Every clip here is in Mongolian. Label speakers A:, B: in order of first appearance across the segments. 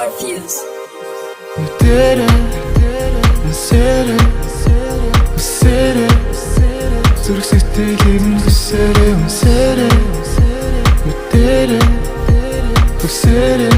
A: Morpheus.
B: Müdere, müsere, müsere, zurück сэтгэлийн müsere, müsere, müdere, müsere,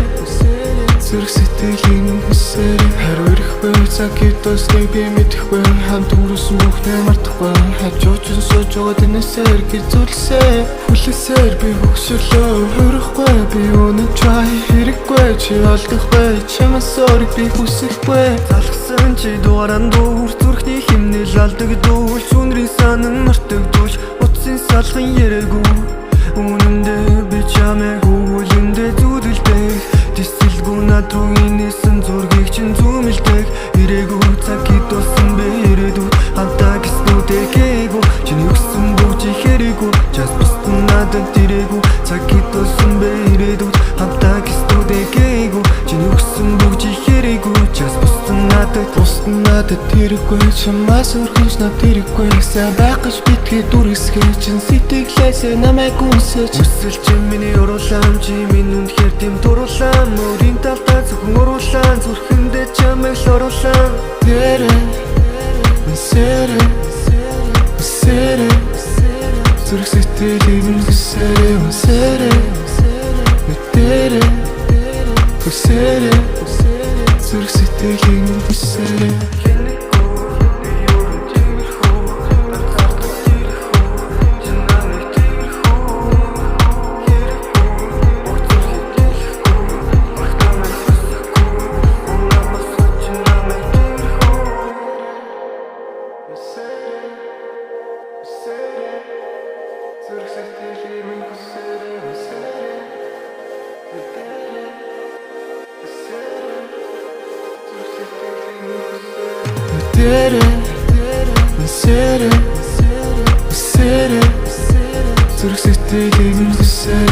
B: zurück сэтгэлийн müsere. Хариу ирэхгүй цаг идосны би мэдэхгүй хамт өнгөрсөн бүхнээ мартахгүй хажуучин сууж байгаа тэнэсээр гизүүлсээ хүлээсээр би хөгшөрлөө хөрөхгүй би өнө try хэрэггүй чи олдохгүй чамаас ориг би хүсэхгүй залхсан чи дууран дуур зүрхний химнэл алдаг дүүл сүнрийн санан мартагдуулж утсын салхан яриаггүй үнэндээ би чамайг хүлэндээ зүудэлдэг Тэсэлгүй над руу инээсэн зургийг чин зүүмэлдэг Ирээгүй цаг идулсан бэ ирээдүйд хамтаа гиснүүдээ гээгүй Чиний өгсөн бүгжи хэрэггүй Just бустан надад ирээгүй Цаг идулсан бэ ирээдүйд хамтаа гиснүүдээ гээгүй Чиний өгсөн бүгжи хэрэггүй Just бустан надад ирээгүй Чамаас өрхөж над ирээгүй Сайн байх гэж битгий дүрсгээ Чин сэтгэлээсээ намайг үнсэж Хүсэл чи миний уруулаан чи минь үнэхээр тийм дуруулаан Мөрийн талдаа зөвхөн уруулаан Зүрхэндээ чамайг л оруулаан Müdere, müsere, müsere Зүрх сэтгэлийн müsere, müsere Müdere, müsere Зүрх сэтгэлийн müsere Müdere, müsere, müsere Зүрх сэтгэлийн müsere